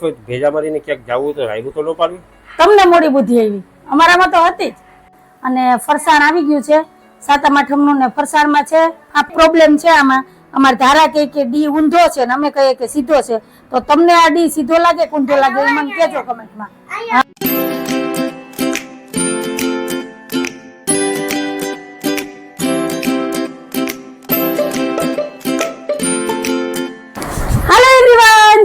કોઈ ભેજા મારીને ક્યાંક જવું તો રાયડું તો ન પાડવી. તમને મોડી બુદ્ધિ આવી, અમારામાં તો હતી જ. અને ફરસાણ આવી ગયું છે સાતમ આઠમનું ને ફરસાણમાં છે આ પ્રોબ્લેમ છે. આમાં અમારે ધારા કહે કે ડી ઊંધો છે ને અમે કહીએ કે સીધો છે. તો તમને આ ડી સીધો લાગે કે ઊંધો લાગે એ મને કહેજો કમેન્ટમાં.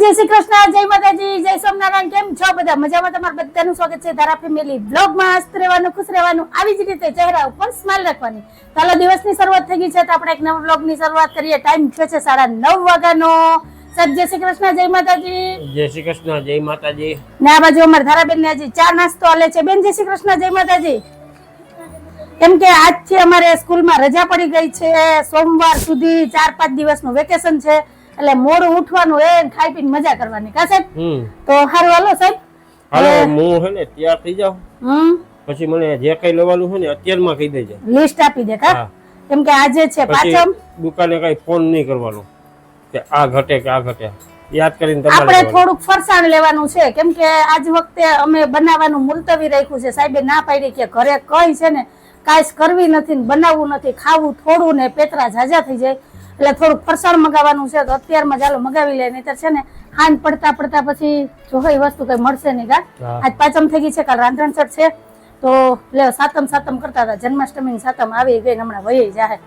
જય શ્રી કૃષ્ણ, જય માતાજી, જય સોમનારાયણ. કેમ છો બધા? મજામાં? તમારું બધાનું સ્વાગત છે ધારા ફેમિલી બ્લોગમાં. મસ્ત રહેવાનું, ખુશ રહેવાનું, આવી જ રીતે ચહેરા ઉપર સ્માઈલ રાખવાની. ચાલો, દિવસની શરૂઆત થઈ ગઈ છે તો આપણે એક નવા બ્લોગની શરૂઆત કરીએ. ટાઈમ થયો છે 9:30 વાગ્યાનો. સબ જય શ્રી કૃષ્ણ, જય માતાજી. જય શ્રી કૃષ્ણ, જય માતાજી. ને આ બાજુ અમારા ધારાબેન ને હજી ચા નાસ્તો હાલે છે. બેન જય શ્રી કૃષ્ણ, જય માતાજી. કેમ કે આજથી અમારે સ્કૂલમાં રજા પડી ગઈ છે. સોમવાર સુધી 4-5 દિવસનું વેકેશન છે એટલે મોડું ઉઠવાનું એ ખાઈ પીને મજા કરવાની. કા સાહેબ? તો હારું હાલો સાહેબ. હાલો, હું હે ને તૈયાર થઈ જાઉં. પછી મને જે કઈ લેવાનું હોય ને અત્યારમાં કહી દેજે. લિસ્ટ આપી દે. કા કેમ કે આજે છે પાછમ. દુકાને કઈ ફોન નહીં કરવાનો કે આ ઘટે કે આ ઘટે. યાદ કરીને તમારે આપણે થોડુંક ફરસાણ લેવાનું છે. કેમ કે આજ વખતે અમે બનાવવાનું મુલતવી રાખ્યું છે. સાહેબે ના પાડી કે ઘરે કઈ છે ને કાંઈ કરવી નથી, બનાવવું નથી, ખાવું થોડું ને પેતરા ઝાઝા થઈ જાય એટલે થોડુંક ફરસાણ મગાવવાનું છે. તો અત્યારમાં ચાલો મગાવી લે, નહીતર છે ને હાંજ પડતા પડતા પછી જો કઈ વસ્તુ કઈ મળશે નહીં. કા આજ પાંચમ થઈ ગઈ છે, કાલ રાંધણસઠ છે. તો લે સાતમ કરતા હતા. જન્માષ્ટમી સાતમ આવી ગઈ, હમણાં વહી જાય.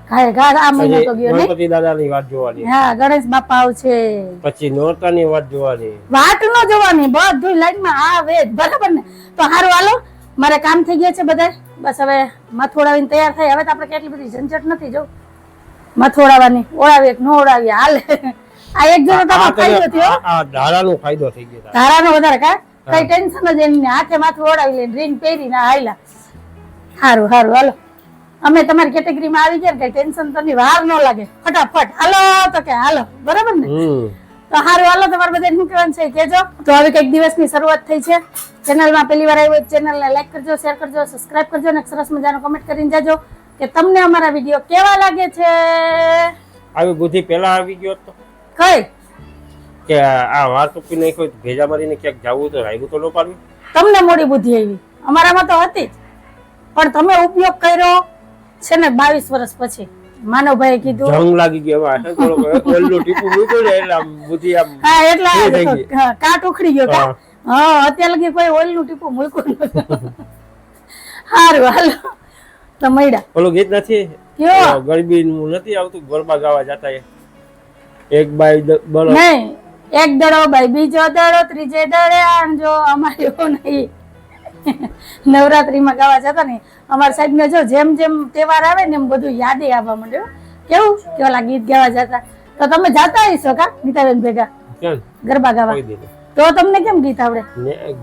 ઘાય ઘાડ આ મહિનો તો ગયો નહીં. ગણપતિ દાદાની વાત જોવાની. હા, ગણેશ બાપા આવશે. પછી નોરતાની વાત જોવાની. વાત ન જોવાની, બધું લાઈનમાં આવે બરાબર ને. તો હારું હાલો, મારે કામ થઈ ગયા છે બધા. બસ હવે માથોડાવીને તૈયાર થાય. હવે તો આપણે કેટલી બધી ઝંઝટ નથી. જો મથોડાવાની, ઓળાવી ન ઓળાવી હાલે. આ એક જણો તમારો ફાયદો થયો. આ ધારાનો ફાયદો થઈ ગયો. ધારાનો વધારે કા કઈ ટેન્શન જ એની હાથે માથું ઓળાવી લઈને રીંગ પહેરી ના હાયલા. હારું હારું હાલો, અમે તમારી કેટેગરીમાં આવી ગયા ને કઈ ટેન્શન તો નહીં, વાર ન લાગે, ફટાફટ હાલો. તો કે હાલો, બરાબર ને? તો હારું હાલો, તમારે બધા શું કહેવાનું છે કેજો. તો હવે કઈક દિવસની શરૂઆત થઈ છે. ચેનલમાં પહેલી વાર આવ્યો ચેનલને લાઈક કરજો, શેર કરજો, સબસ્ક્રાઇબ કરજો અને સરસ મજાનો કમેન્ટ કરીને જાજો કે તમને અમારા વિડીયો કેવા લાગે છે. આવી બુદ્ધિ પેલા આવી ગયો તો કઈ કે આ વાર ચૂકી નહીં, કોઈ ભેજા મારીને ક્યાંક જવું તો રાયડું તો ન પાડવી. તમને મોડી બુદ્ધિ આવી, અમારામાં તો હતી જ પણ તમે ઉપયોગ કર્યો છે ને 22 વર્ષ પછી. માનવભાઈ કીધું જંગ લાગી ગયો, ઓલું ટીપું મૂક્યું ને એટલે બુદ્ધિ આમ. હા, એટલે કાટ ઉખડી ગયો. કા હા, અત્યાર લગી કોઈ ઓઇલનું ટીપું મૂક્યું નથી. હારું હાલો, તો મૈડા ઓલું ગીત નથી ગરબી નું નથી આવતું, ગરબા ગાવા જતા એક બાઈ બળો નહીં, એક દડો બાઈ બીજો દડો ત્રીજે દડે આણજો. અમારે એવું નહીં. નવરાત્રીમાં ગાવા જતા ને અમારા સાહેબ ને જો જેમ જેમ તહેવાર આવે ને એમ બધું યાદે આવવા માંડ્યું. કેવું કે ઓલા ગીત ગાવા જતા. તો તમે જાતા હશો કા નીતાબેન ભેગા ગરબા ગાવા? તો તમને કેમ ગીત આવડે?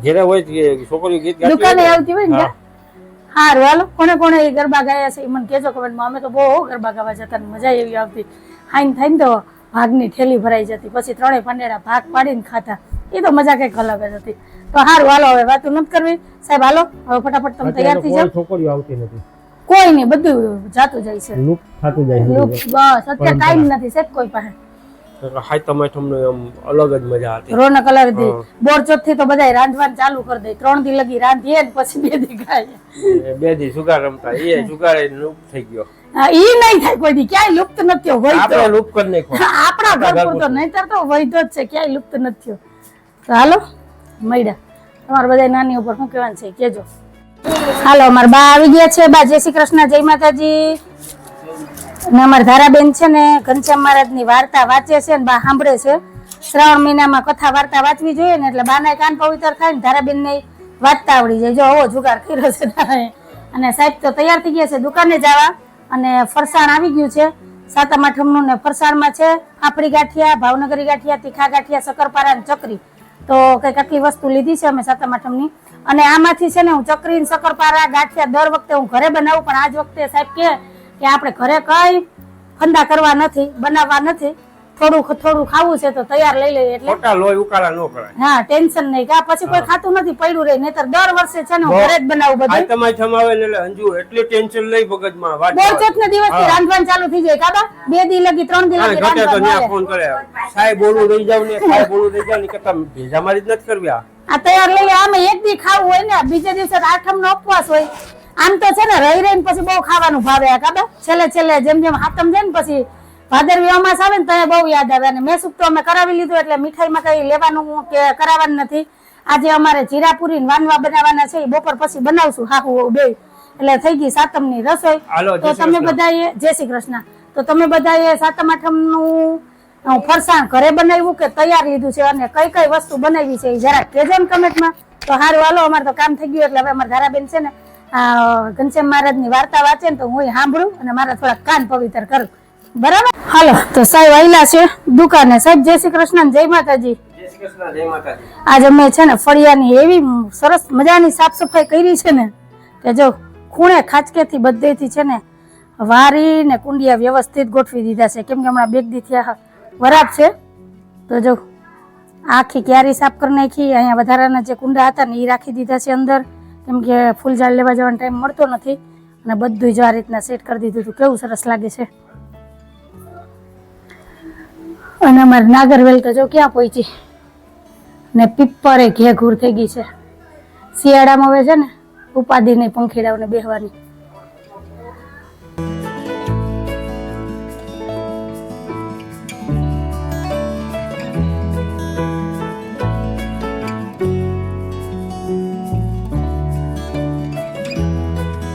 ઘરે હોય છોકરીઓ ગીત ગાતી દુકાને આવતી હોય ને. હારું હાલો, કોને કોને ગરબા ગાયા છે એ મને કહેજો કમેન્ટમાં. અમે તો બહુ ગરબા ગાવા જતા, મજા એવી આવતી. હાઈન થાય ને તો ભાગની થેલી ભરાઈ જતી, પછી 3 પાંડેડા ભાગ પાડીને ખાતા. એ તો મજા કઈક અલગ જ હતી. તો હારું હાલો, હવે વાતો નથી કરવી સાહેબ. હાલો હવે ફટાફટ તમે તૈયાર થઈ જાઓ. છોકરીઓ આવતી નથી, કોઈ નહીં, બધું જાતું જાય છે, લુક થતું જાય છે. બસ અત્યારે ટાઈમ નથી સાહેબ કોઈ પાસે. અલગ જ મજા હતી, રોનક અલગ હતી. બોરચોથ થી તો બધા રાંધવાનું ચાલુ કરી દે. 3 દી લગી રાંધીએ ને પછી 2 દી ખાઈએ. 2 દી સુગાર રમતા, એ સુગાર લુપ્ત થઈ ગયો. ઈ નહીં થાય કોઈ દી, ક્યાંય લુપ્ત નથી થયો. આપણે લુપ્ત કરી નાખ્યો આપણા ઘર પૂરતો, નહીતર તો વૈધો જ છે, ક્યાંય લુપ્ત નથી થયો. તો હાલો મૈડા, તમારે બધા નાની ઉપર શું કહેવાનું છે કેજો. હાલો, અમારા બા આવી ગયા છે. બા જય શ્રી કૃષ્ણ, જય માતાજી. અને અમારા ધારાબેન છે ને ઘનશ્યામ મહારાજ ની વાર્તા વાંચે છે ને બા સાંભળે છે. શ્રાવણ મહિનામાં કથા વાર્તા વાંચવી જોઈએ ને એટલે બાના કાન પવિત્ર થાય ને ધારાબેન ને વાંચતા આવડી જાય. જો આવો જુગાર કર્યો છે. અને સાહેબ તો તૈયાર થઈ ગયા છે દુકાને જવા. અને ફરસાણ આવી ગયું છે સાતમ આઠમનું ને ફરસાણમાં છે ફાફડી ગાંઠિયા, ભાવનગરી ગાંઠિયા, તીખા ગાંઠિયા, શક્કરપારા ને ચકરી. તો કઈક આટલી વસ્તુ લીધી છે અમે સાતમ આઠમની. અને આમાંથી છે ને હું ચકરી ને શક્કરપારા ગાંઠિયા દર વખતે હું ઘરે બનાવું, પણ આજ વખતે સાહેબ કે આપણે ઘરે કઈ ફંદા કરવા નથી, બનાવવા નથી. થોડું થોડું ખાવું છે તો તૈયાર લઈ લઈએ એટલે ખોટા લોહી ઉકાળા ન કરાય. હા ટેન્શન નહીં કે આ પછી કોઈ ખાતું નથી પડ્યું રહે નહીતર દર વર્ષે છે ને હું ઘરે જ બનાવું બધું આ તમારે જમાવે ને એટલે અંજુ એટલી ટેન્શન લઈ મગજમાં વાત બોલ ચોથના દિવસથી રાંધવાનું ચાલુ થઈ જાય કાબા 2 દી લગી 3 દી લગી ઘટે તો રાંધવાનું ત્યાં આવે. ફોન કરે સાહેબ બોલું રહી જાવ ને સાહેબ બોલું રહી જાવ ને કે તમે ભેજા મારી જ નથી કરવી. આ તૈયાર લઈ લે આમે એક દી ખાવું હોય ને બીજે દિવસે આઠમ નો ઉપવાસ હોય આમ તો છે ને રહી રહીને પછી બહુ ખાવાનું ભાવે આ કાબા છેલ્લે જેમ જેમ હાથમ જાય ને પછી ભાદરવી અમાસ આવે ને ત્યાં બહુ યાદ આવે અને મેસુક તો અમે કરાવી લીધું એટલે મીઠાઈમાં કઈ લેવાનું કે કરાવવાનું નથી. આજે અમારે જીરાપુરી ને વાનવા બનાવવાના છે એ બપોર પછી બનાવશું હાહુ બે એટલે થઈ ગઈ સાતમની રસોઈ. તો તમે બધાએ જય શ્રી કૃષ્ણ. તો તમે બધાએ સાતમ આઠમ નું ફરસાણ ઘરે બનાવ્યું કે તૈયાર લીધું છે અને કઈ કઈ વસ્તુ બનાવી છે એ જરા કહેજો ને કમેન્ટમાં. તો સારું હાલો અમારે તો કામ થઈ ગયું એટલે હવે અમારા ધારાબેન છે ને ઘનશ્યામ મહારાજની વાર્તા વાંચે ને તો હું સાંભળું અને મારા થોડા કાન પવિત્ર કરું. બરાબર હાલો તો સાહેબ આયલા છે દુકાને. સાહેબ જય શ્રી કૃષ્ણ જય માતાજી. જય શ્રી કૃષ્ણ જય માતાજી. આજે અમે છે ને ફળિયાની એવી સરસ મજાની સાફ સફાઈ કરી છે ને કે જો ખૂણે ખાચકેથી બધેથી છે ને વારી ને કુંડિયા વ્યવસ્થિત ગોઠવી દીધા છે કેમ કે હમણાં બેગ દી થયા વરાપ છે. તો જો આખી ક્યારી સાફ કરી નાખી. અહીંયા વધારાના જે કુંડા હતા ને એ રાખી દીધા છે અંદર કેમ કે ફૂલ ઝાડ લેવા જવાનો ટાઈમ મળતો નથી અને બધું જ આ રીતના સેટ કરી દીધું હતું. કેવું સરસ લાગે છે. અને અમારે નાગરવેલ તો જો ક્યાં પહોંચી ને પીપરે ઘેઘૂર થઈ ગઈ છે. શિયાળામાં હવે છે ને ઉપાધિ નહીં પંખીડાઓને બેહવાની.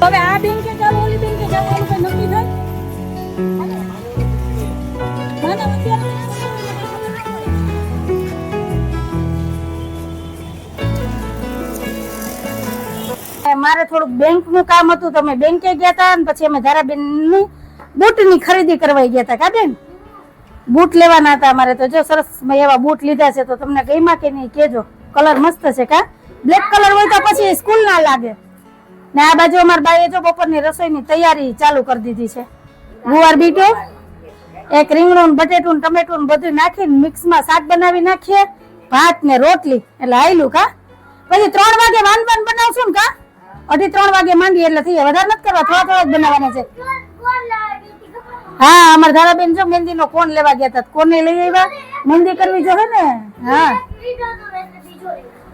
હવે આ બેંકે જાવ ઓલી બેંકે જાવ ઓલું કઈ નક્કી થાય મારે થોડુંક બેંક નું કામ હતું તો અમે બેંકે ગયા હતા અને પછી અમે ધારાબેન ની બૂટ ની ખરીદી કરવાઈ ગયા હતા. કા બેન બૂટ લેવાના હતા અમારે તો જો સરસ મેં એવા બૂટ લીધા છે તો તમને ગઈમાં કે નહીં કેજો. કલર મસ્ત છે કા બ્લેક કલર હોય તો પછી સ્કૂલ ના લાગે. ને આ બાજુ અમારા બાઈએ જો બપોરની રસોઈની તૈયારી ચાલુ કરી દીધી છે. ગુવાર બીટો એક રીંગણું બટેટું ટમેટું બધું નાખીને મિક્સમાં શાક બનાવી નાખીએ ભાત ને રોટલી એટલે આયલું કા. પછી 3 વાગે વાનવાન બનાવશું ને કા 2:30 વાગે માંડીએ એટલે થઈ વધારે નથી કરવા થોડા જ બનાવવાના છે. હા અમારા ધારાબેન જો મહેંદી નો કોણ લેવા ગયા હતા કોને લઈ આવ્યા મહેંદી કરવી જોઈએ ને. હા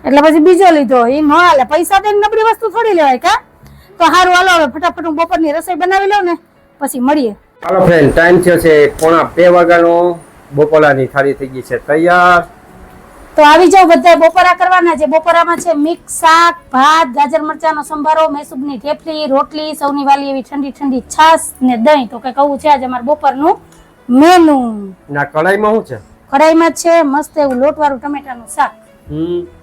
એટલે પછી બીજો લીધો એ ન હાલે પૈસા દઈને નબળી વસ્તુ થોડી લેવાય કા. તો સારું હાલો હવે ફટાફટ હું બપોરની રસોઈ બનાવી લઉં ને પછી મળીએ. હાલો ફ્રેન્ડ ટાઈમ થયો છે 1:45 વાગ્યાનો. બપોરાની થાળી થઈ ગઈ છે તૈયાર. તો આવી જાવ બધા બપોરા કરવાના છે. બપોરામાં છે મિક્સ શાક ભાત ગાજર મરચાનો સંભારો મેસૂબની થેપલી રોટલી સૌની વાલી એવી ઠંડી ઠંડી છાશ ને દહીં. તો કઈક આવું છે આજે અમારા બપોરનું મેનુ. ના કઢાઈમાં શું છે? કઢાઈમાં છે મસ્ત એવું લોટવાળું ટમેટાનું શાક.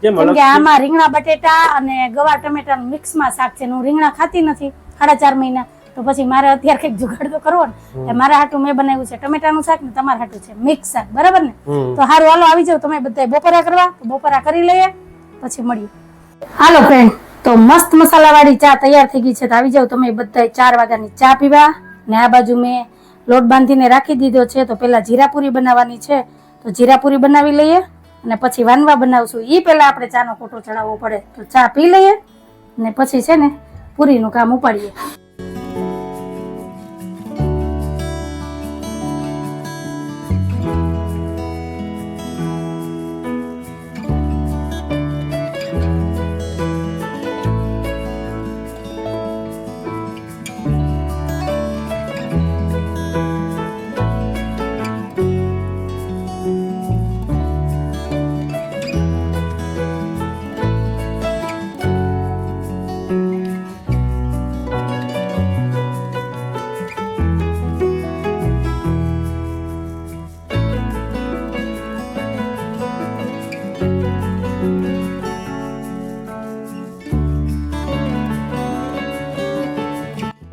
કેમ કે આમાં રીંગણા બટેટા અને ગવાર ટમેટાનું મિક્સમાં શાક છે. હું રીંગણા ખાતી નથી 4.5 મહિના તો પછી મારે અત્યારે કઈક જુગાડ તો કરવો ને. મારા હાટું મેં બનાવ્યું છે ટમેટાનું શાક ને તમારા હાટું છે મિક્સ શાક. બરાબર ને? તો સારું હાલો આવી જાવ તમે બધા બપોરા કરવા. તો બપોરા કરી લઈએ પછી મળીએ. હાલો ફ્રેન્ડ તો મસ્ત મસાલા વાળી ચા તૈયાર થઈ ગઈ છે. તો આવી જાવ તમે બધા 4 વાગ્યાની ચા પીવા. ને આ બાજુ મેં લોટ બાંધીને રાખી દીધો છે. તો પેલા જીરાપુરી બનાવવાની છે તો જીરાપુરી બનાવી લઈએ અને પછી વાનવા બનાવશું. એ પેલા આપણે ચાનો કોટો ચડાવવો પડે. તો ચા પી લઈએ ને પછી છે ને પૂરીનું કામ ઉપાડીએ.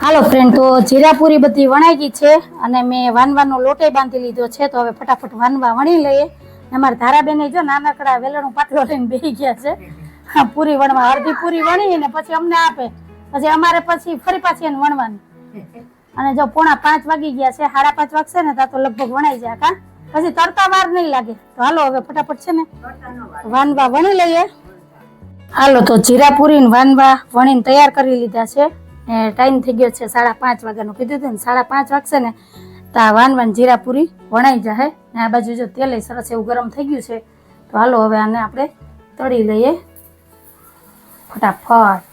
હાલો ફ્રેન્ડ તો જીરાપુરી બધી વણાઈ ગઈ છે અને મેં વાનવાનો લોટે બાંધી લીધો છે. તો હવે ફટાફટ વાનવા વણી લઈએ. અમારા ધારાબેન જો નાનકડા વેલણું પાટલો લઈને બેસી ગયા છે પૂરી વણવા. અડધી પૂરી વણી ને પછી અમને આપે પછી અમારે પછી ફરી પાછી એને વણવાની. અને જો 4:45 વાગી ગયા છે 5:30 વાગશે ને ત્યાં તો લગભગ વણાઈ જાય કા. પછી તરતા વાર નહીં લાગે. તો હાલો હવે ફટાફટ છે ને વાનવા વણી લઈએ. હાલો તો જીરાપુરી ને વાનવા વણીને તૈયાર કરી લીધા છે. ટાઈમ થઈ ગયો છે 5:30 વાગ્યાનો. કીધું હતું ને 5:30 વાગશે ને તો આ વાનવાન જીરાપુરી વણાઈ જાય. ને આ બાજુ જો તેલ સરસ એવું ગરમ થઈ ગયું છે. તો હાલો હવે આને આપણે તળી લઈએ ફટાફટ.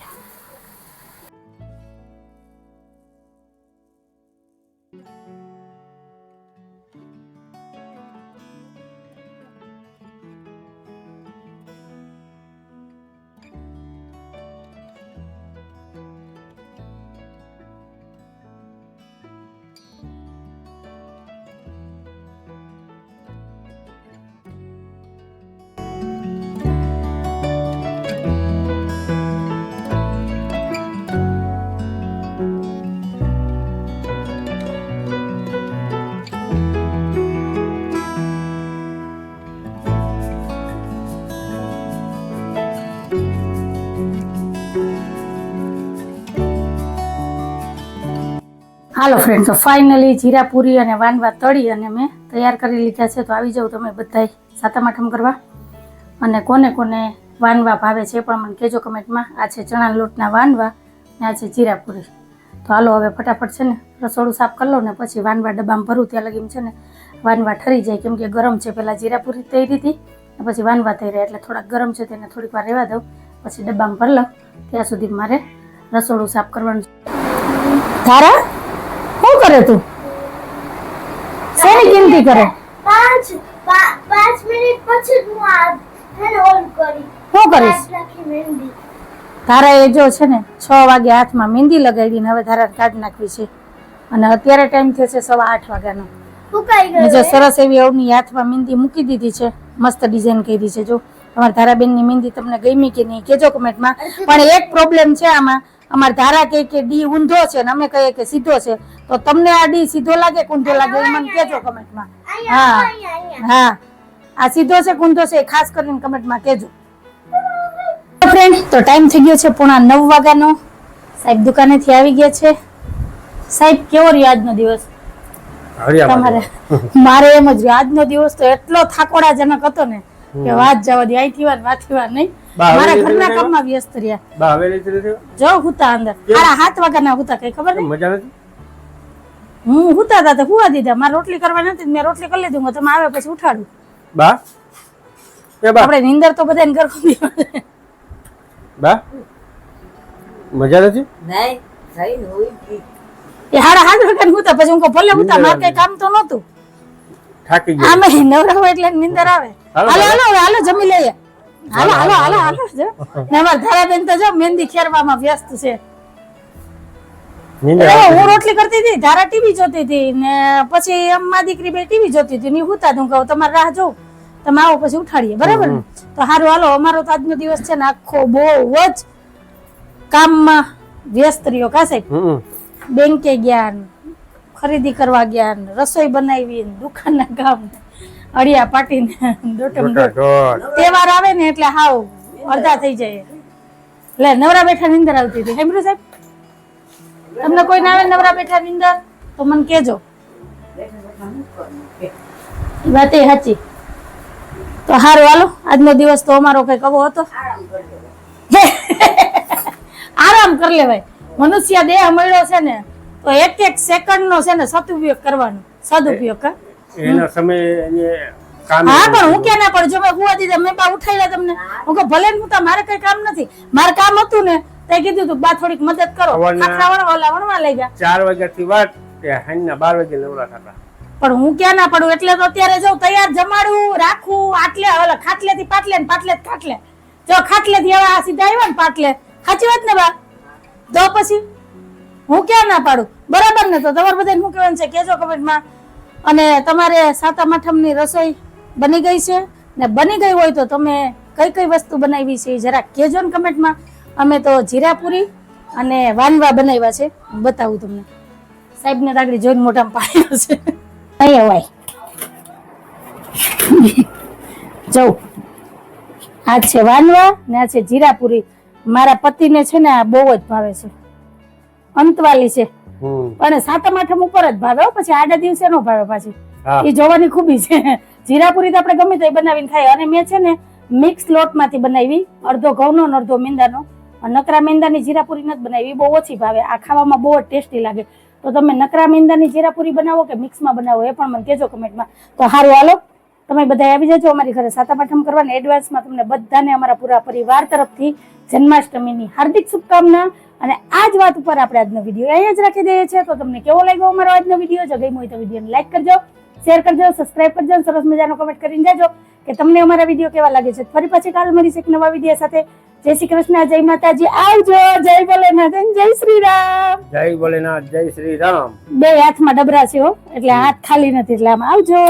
હાલો ફ્રેન્ડ, તો ફાઇનલી જીરાપુરી અને વાનવા તળી અને મેં તૈયાર કરી લીધા છે. તો આવી જાઓ તમે બધાય સાતમ આઠમ કરવા. અને કોને કોને વાનવા ભાવે છે પણ મને કહેજો કમેન્ટમાં. આ છે ચણા લોટના વાનવા ને આ છે જીરાપુરી. તો હાલો હવે ફટાફટ છે ને રસોડું સાફ કરી લો ને પછી વાનવા ડબ્બામાં ભરું. ત્યાં લગી છે ને વાનવા ઠરી જાય, કેમ કે ગરમ છે. પહેલાં જીરાપુરી તળી હતી પછી વાનવા તળ્યા એટલે થોડાક ગરમ છે તેને થોડીક વાર રહેવા દઉં પછી ડબ્બામાં ભરી લઉં. ત્યાં સુધી મારે રસોડું સાફ કરવાનું છે. ધારા શું કરે તું? શેની ગિનતી કરે? 5 મિનિટ પછી હું આ હેને ઓન કરી. શું કરીશ? નાખી મહેંદી. ધારા એ જો છે ને 6 વાગે હાથમાં મહેંદી લગાવી ને હવે ધારા કાઢ નાખવી છે. અને અત્યારે ટાઈમ થયો છે 8:15 વાગ્યાનો. ફૂકાઈ ને ગયો. જો સરસ એવી અવની હાથમાં મહેંદી મૂકી દીધી છે. મસ્ત ડિઝાઇન કરી છે. જો અમારા ધારાબેનની મહેંદી તમને ગમી કે નહીં કહેજો કમેન્ટમાં. પણ એક પ્રોબ્લેમ છે આમાં. અમાર ધારા કહે કે ડી ઊંધો છે ને અમે કહીએ કે સીધો છે. તો તમને આ ડી સીધો લાગે કે ઊંધો લાગે એ મને કહેજો કમેન્ટમાં. હા હા, આ સીધો છે કે ઊંધો છે એ ખાસ કરીને કમેન્ટમાં કહેજો. ફ્રેન્ડ, તો ટાઈમ થઈ ગયો છે 9:15 વાગ્યાનો. સાહેબ દુકાનેથી આવી ગયા છે. સાહેબ કેવો રહ્યો આજનો દિવસ તમારે? મારે એમ જ રહ્યો આજનો દિવસ. તો એટલો થાકોડાજનક હતો ને કે વાત જવા દે. અહીંથી વાર વાથી વાર નહીં. મારા ઘરના કામમાં વ્યસ્ત રહ્યા. જો હુતા અંદર 7:30 વાગ્યાના હુતા. કઈ ખબર નહીં મજા નથી. હું હુતા હતા તો હુવા દીધા. મારે રોટલી કરવા નથી, મેં રોટલી કરી લીધી. તમે આવે પછી ઉઠાડું. બા એ બા આપણે નીંદર તો બધાને કરવી પડે. બા મજા નથી. એ 7:30 વાગ્યા હુતા. પછી હું કહું ભલે હુતા, મારે કઈ કામ તો નહોતું. થાકી ગયા. આમે નવરા હોય એટલે નીંદર આવે. હાલો હાલો હાલો જમી લઈએ. હાલો હાલો હાલો હાલો. જો ને અમાર ધારાબેન તો જો મહેંદી ખેરવામાં વ્યસ્ત છે. હું રોટલી કરતી હતી, ધારા ટીવી જોતી હતી ને પછી અમ્મા દીકરી બે ટીવી જોતી હતી. હું હુતા હું કહું તમારે રાહ જોઉં, તમે આવો પછી ઉઠાડીએ. બરાબર ને? તો સારું હાલો. અમારો તો આજનો દિવસ છે ને આખો બહુ જ કામમાં વ્યસ્ત રહ્યો. કા સાહેબ? બેંકે ગયા, ખરીદી કરવા ગયા, રસોઈ બનાવી, દુકાનના કામ, અડિયા પાટીને દોટમ દોટ. તહેવાર આવે ને એટલે હાવ અડધા થઈ જાય. લે નવરા બેઠા નીંદર આવતી હતી. હેમરું સાહેબ, તમને કોઈ ના આવે નવરા બેઠા નીંદર તો મને કહેજો. વાત એ સાચી. તો હારું હાલો, આજનો દિવસ તો અમારો કઈક આવો હતો. આરામ કરી લેવાય. મનુષ્ય દેહ મળ્યો છે ને તો એક સેકન્ડ નો છે ને સદુપયોગ કરવાનો. સદુપયોગ એના સમય કામ. હા પણ હું ક્યાં ના પડું. જો મેં હુવા દીધા, મેં બા ઉઠાડ્યા તમને. હું કહું ભલે ને હું મારે કઈ કામ નથી. મારે કામ હતું ને તે કીધું તું બા થોડીક મદદ કરો. ખાખરા વણવા લઈ ગયા. 4 વાગ્યાથી વાત તે હાંજના 12 વાગે નવરા થતા. પણ હું ક્યાં ના પડું. એટલે તો અત્યારે જો તૈયાર જમાડું રાખું. આટલે ઓલા ખાટલે થી પાટલે ને પાટલે ખાટલે. જો ખાટલે થી હવે આ સીધા આવ્યા ને પાટલે. સાચી વાત ને બા? તો પછી હું ક્યાં ના પાડું. બરાબર ને? તો તમારે બધાને શું કહેવાનું છે કહેજો કમેન્ટમાં. અને તમારે સાતમ આઠમની રસોઈ બની ગઈ છે ને બની ગઈ હોય તો તમે કઈ કઈ વસ્તુ બનાવી છે જરા કહેજો ને કમેન્ટમાં. અમે તો જીરાપુરી અને વાનવા બનાવ્યા છે. બતાવું તમને. સાહેબને તાગડી જોઈને મોઢામાં પાડ્યો છે. અહીં અવાય જવું. આ છે વાનવા ને આ છે જીરાપુરી. મારા પતિને છે ને આ બહુ જ ભાવે છે. અંતવાલી છે પણ સાતમ આઠમ ઉપર જ ભાવે. પછી આડા દિવસે નો ભાવે. પાછી હા. એ જોવાની ખૂબી છે. જીરાપુરી તો આપણે ગમે તે બનાવીને ખાય. અને મેં છે ને મિક્સ લોટ માંથી બનાવી, અડધો ઘઉંનો અને અડધો મેંદાનો. નકરા મેંદાની જીરાપુરી નથી બનાવી, બહુ ઓછી ભાવે. આ ખાવામાં બહુ જ ટેસ્ટી લાગે. તો તમે નકરા મેંદાની જીરાપુરી બનાવો કે મિક્સમાં બનાવો એ પણ મને કહેજો કમેન્ટમાં. તો સારું, હાલો તમે બધા આવી જજો અમારી ઘરે સાતમ આઠમ કરવાને. એડવાન્સમાં તમને બધાને અમારા પૂરા પરિવાર તરફથી જન્માષ્ટમીની હાર્દિક શુભકામના. અને આ જ વાત ઉપર આપણે આજનો વિડીયો અહીંયા જ રાખી દઈએ છીએ. તો તમને કેવો લાગ્યો અમારો આજનો વિડીયો? જો ગમ્યો હોય તો વિડીયોને લાઈક કરજો, શેર કરજો, સબસ્ક્રાઇબ કરજો અને સરસ મજાનો કમેન્ટ કરીને જાજો કે તમને અમારા વિડીયો કેવા લાગે છે. ફરી પાછી કાલ મળીશ એક નવા વિડીયો સાથે. જય શ્રી કૃષ્ણ, જય માતાજી, આવજો. જય ભોલેનાથ, જય શ્રી રામ. જય ભોલેનાથ, જય શ્રી રામ. બે હાથમાં ડબરા છે હો, એટલે હાથ ખાલી નથી, એટલે આમ આવજો.